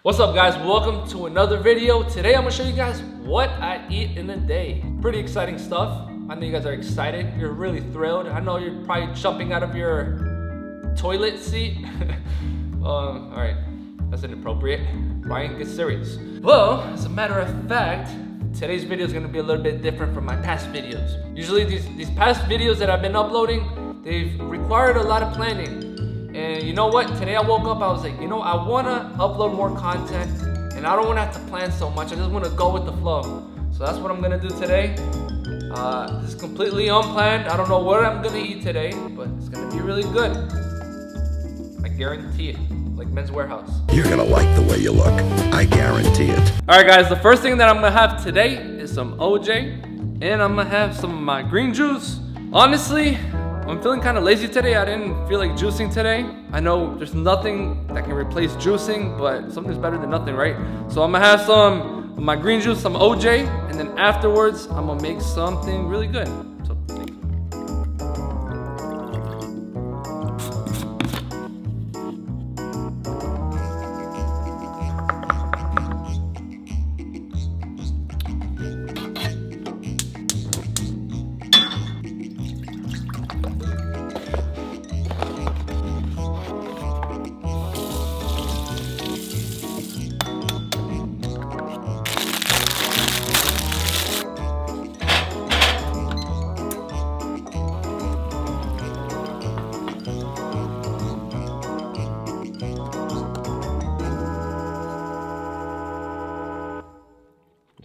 What's up guys, welcome to another video. Today I'm gonna show you guys what I eat in a day. Pretty exciting stuff. I know you guys are excited, you're really thrilled. I know you're probably jumping out of your toilet seat. All right, that's inappropriate. Ryan, get serious. Well, as a matter of fact, today's video is gonna be a little bit different from my past videos. Usually these past videos that I've been uploading, they've required a lot of planning. And you know what? Today I woke up, I was like, you know, I wanna upload more content and I don't wanna have to plan so much. I just wanna go with the flow. So that's what I'm gonna do today. This is completely unplanned. I don't know what I'm gonna eat today, but it's gonna be really good. I guarantee it, like Men's Warehouse. You're gonna like the way you look, I guarantee it. All right guys, the first thing that I'm gonna have today is some OJ, and I'm gonna have some of my green juice. Honestly, I'm feeling kind of lazy today. I didn't feel like juicing today. I know there's nothing that can replace juicing, but something's better than nothing, right? So I'm gonna have some of my green juice, some OJ, and then afterwards, I'm gonna make something really good. So,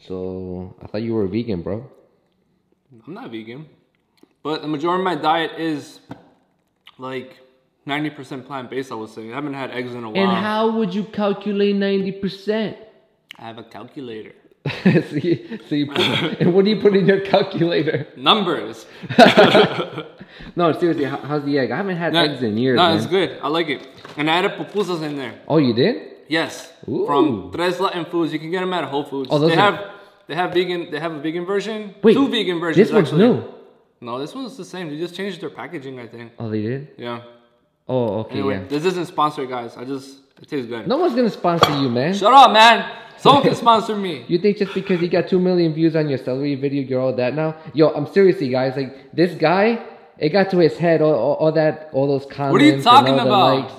So, I thought you were vegan, bro. I'm not vegan, but the majority of my diet is like 90% plant-based, I would say. I haven't had eggs in a while. And how would you calculate 90%? I have a calculator. so you put, and what do you put in your calculator? Numbers. No, seriously, how's the egg? I haven't had eggs in years. No, it's good. I like it. And I added pupusas in there. Oh, you did? Yes. Ooh. From Tres Latin Foods. You can get them at Whole Foods. Oh, those they have vegan. They have a vegan version. Wait, two vegan versions. This one's actually. new. No, this one's the same. They just changed their packaging, I think. Oh, they did? Yeah. Oh, okay, Anyway, yeah. this isn't sponsored, guys. It tastes good. No one's gonna sponsor you, man. Shut up, man. Someone can sponsor me. You think just because you got 2 million views on your celery video, you're all that now? Yo, I'm seriously, guys. Like, this guy, it got to his head, all those comments. What are you talking and all about? the likes.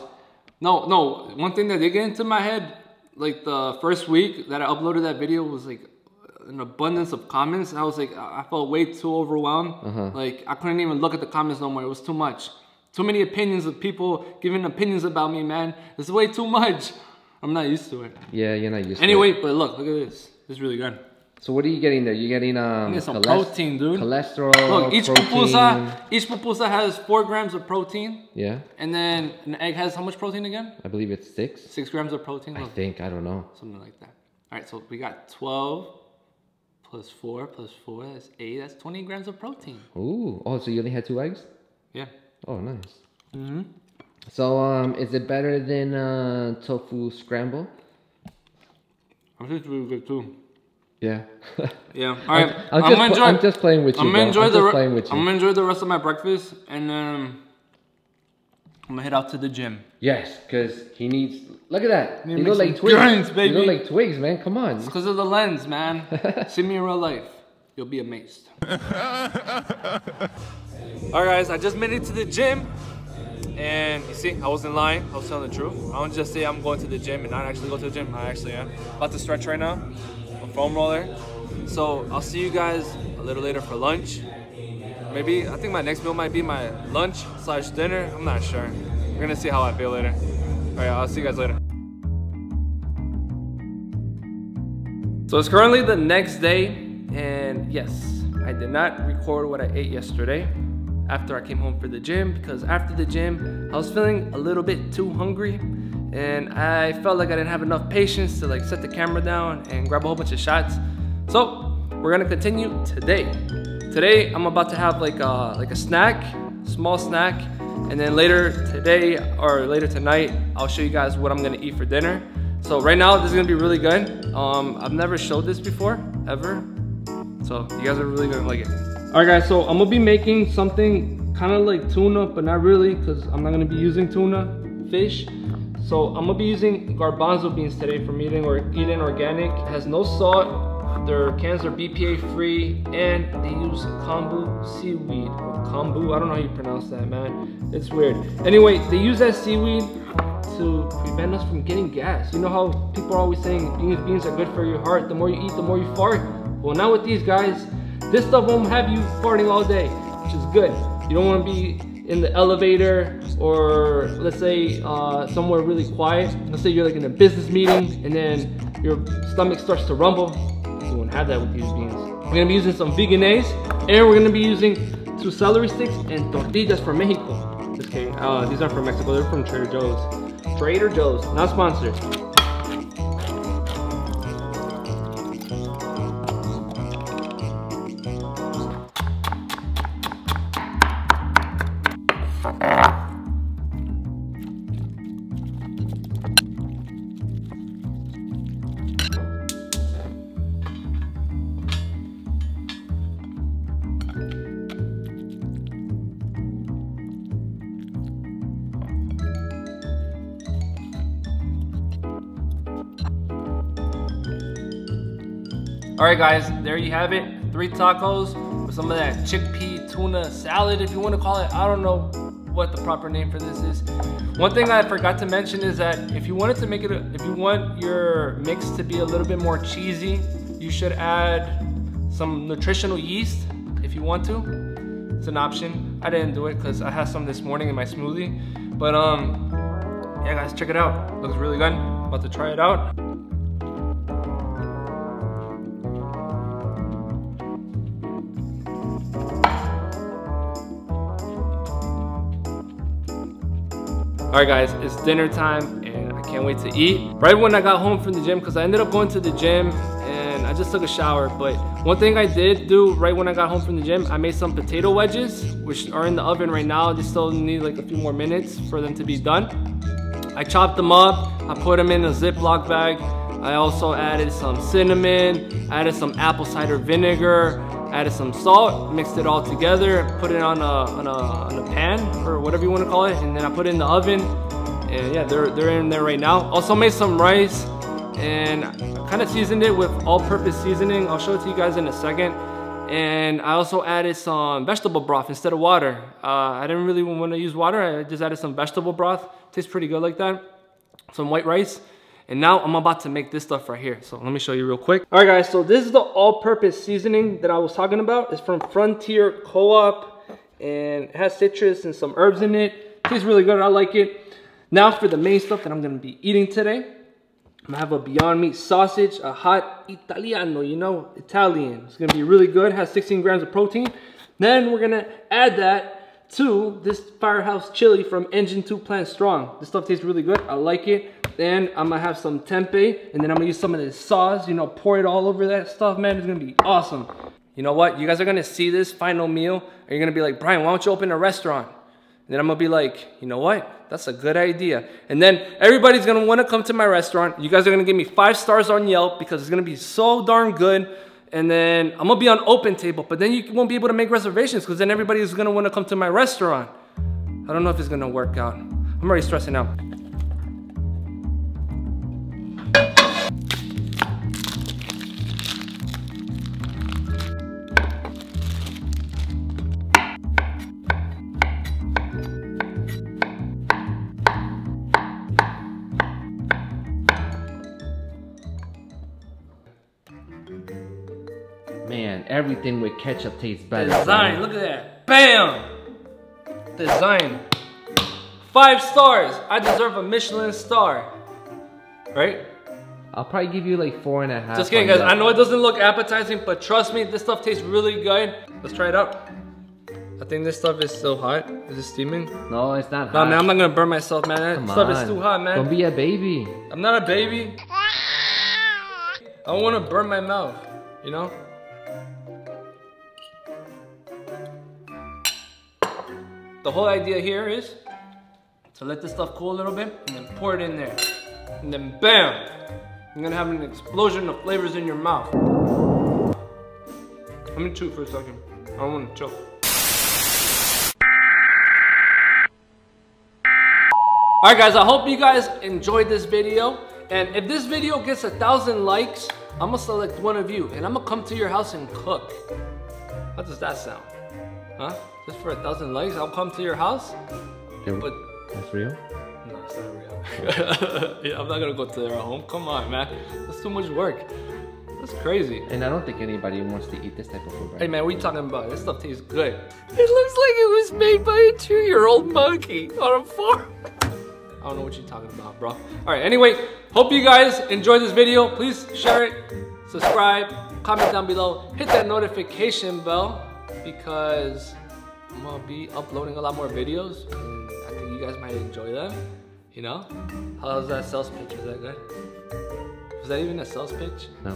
No. One thing that did get into my head, like the first week that I uploaded that video, was like an abundance of comments. I was like, I felt way too overwhelmed. Like, I couldn't even look at the comments no more. It was too much. Too many opinions of people giving opinions about me, man. It's way too much. I'm not used to it. Yeah, you're not used to it. Anyway, but look at this. This is really good. So what are you getting there? You're getting some protein, dude. Cholesterol. Look, each protein. pupusa has 4 grams of protein. Yeah. And then an egg has how much protein again? I believe it's 6. 6 grams of protein. I think, I don't know. Something like that. All right, so we got 12 plus 4 plus 4. That's 8. That's 20 grams of protein. Ooh. Oh, so you only had 2 eggs? Yeah. Oh, nice. So, is it better than tofu scramble? I think it's really good too. Yeah. Yeah. All right. I'm just playing with you. I'm gonna enjoy playing with you. I'm gonna enjoy the rest of my breakfast, and then I'm gonna head out to the gym. Yes, because he needs. Look at that. You You look like twigs. grinds, baby. You look like twigs, man. Come on. It's because of the lens, man. See me in real life, you'll be amazed. All right, guys. I just made it to the gym. And you see, I wasn't lying. I was telling the truth. I don't just say I'm going to the gym and not actually go to the gym. I actually am. About to stretch right now. A foam roller. So I'll see you guys a little later for lunch. Maybe, I think my next meal might be my lunch / dinner. I'm not sure. We're gonna see how I feel later. All right, I'll see you guys later. So it's currently the next day. And yes, I did not record what I ate yesterday after I came home for the gym, because after the gym I was feeling a little bit too hungry and I felt like I didn't have enough patience to like set the camera down and grab a whole bunch of shots. So we're gonna continue today. Today I'm about to have like a snack, small snack, and then later today or later tonight I'll show you guys what I'm gonna eat for dinner. So right now this is gonna be really good. I've never showed this before ever, so you guys are really gonna like it. All right guys, so I'm gonna be making something kind of like tuna, but not really, because I'm not gonna be using tuna fish. So I'm gonna be using garbanzo beans today from eating organic. It has no salt. Their cans are BPA free, and they use kombu seaweed or kombu. I don't know how you pronounce that, man. It's weird. Anyway, they use that seaweed to prevent us from getting gas. You know how people are always saying beans are good for your heart. The more you eat, the more you fart. Well, now with these guys, this stuff won't have you farting all day, which is good. You don't want to be in the elevator, or let's say somewhere really quiet. Let's say you're like in a business meeting and then your stomach starts to rumble. You won't have that with these beans. We're gonna be using some veganese, and we're gonna be using 2 celery sticks and tortillas from Mexico. Just kidding. These aren't from Mexico. They're from Trader Joe's. Trader Joe's, not sponsored. All right, guys, there you have it. 3 tacos with some of that chickpea tuna salad, if you want to call it. I don't know what the proper name for this is. One thing I forgot to mention is that if you wanted to make it, if you want your mix to be a little bit more cheesy, you should add some nutritional yeast if you want to. It's an option. I didn't do it because I had some this morning in my smoothie. But yeah, guys, check it out. Looks really good. About to try it out. All right, guys, it's dinner time and I can't wait to eat. Right when I got home from the gym, because I ended up going to the gym and I just took a shower. But one thing I did do right when I got home from the gym, I made some potato wedges, which are in the oven right now. They still need like a few more minutes for them to be done. I chopped them up, I put them in a Ziploc bag. I also added some cinnamon, added some apple cider vinegar, added some salt, mixed it all together, put it on a pan or whatever you want to call it, and then I put it in the oven. And yeah, they're in there right now. Also made some rice and kind of seasoned it with all-purpose seasoning. I'll show it to you guys in a second. And I also added some vegetable broth instead of water. I didn't really want to use water. I just added some vegetable broth. Tastes pretty good like that. Some white rice. And now I'm about to make this stuff right here. So let me show you real quick. All right, guys, so this is the all-purpose seasoning that I was talking about. It's from Frontier Co-op, and it has citrus and some herbs in it. Tastes really good, I like it. Now for the main stuff that I'm gonna be eating today. I'm gonna have a Beyond Meat sausage, a hot Italiano, you know, Italian. It's gonna be really good, has 16 grams of protein. Then we're gonna add that to this Firehouse chili from Engine 2 Plant Strong. This stuff tastes really good, I like it. Then I'm gonna have some tempeh, and then I'm gonna use some of this sauce, you know, pour it all over that stuff, man. It's gonna be awesome. You know what? You guys are gonna see this final meal, and you're gonna be like, Brian, why don't you open a restaurant? And then I'm gonna be like, you know what? That's a good idea. And then everybody's gonna wanna come to my restaurant. You guys are gonna give me 5 stars on Yelp because it's gonna be so darn good. And then I'm gonna be on Open Table, but then you won't be able to make reservations because then everybody is gonna wanna come to my restaurant. I don't know if it's gonna work out. I'm already stressing out. Man, everything with ketchup tastes better. Design, look at that. Bam! Design. 5 stars. I deserve a Michelin star. Right? I'll probably give you like 4.5. Just kidding, guys. I know it doesn't look appetizing, but trust me, this stuff tastes really good. Let's try it out. I think this stuff is still hot. Is it steaming? No, it's not hot. No, man, I'm not gonna burn myself, man. That stuff is too hot, man. Don't be a baby. I'm not a baby. I don't wanna burn my mouth, you know? The whole idea here is to let this stuff cool a little bit and then pour it in there. And then bam! You're gonna have an explosion of flavors in your mouth. Let me chew for a second. I don't wanna choke. Alright guys, I hope you guys enjoyed this video. And if this video gets 1,000 likes, I'm gonna select one of you and I'm gonna come to your house and cook. How does that sound? Huh? Just for 1,000 likes, I'll come to your house? Yeah, But that's real? no, it's not real. Yeah, I'm not gonna go to their home. Come on, man. That's too much work. That's crazy. And I don't think anybody wants to eat this type of food, right? Hey man, what are you talking about? This stuff tastes good. It looks like it was made by a 2-year-old monkey on a farm. I don't know what you're talking about, bro. Alright, anyway, hope you guys enjoyed this video. Please share it, subscribe, comment down below, hit that notification bell because I'm gonna be uploading a lot more videos and I think you guys might enjoy them. You know? How's that sales pitch? Was that good? Was that even a sales pitch? No.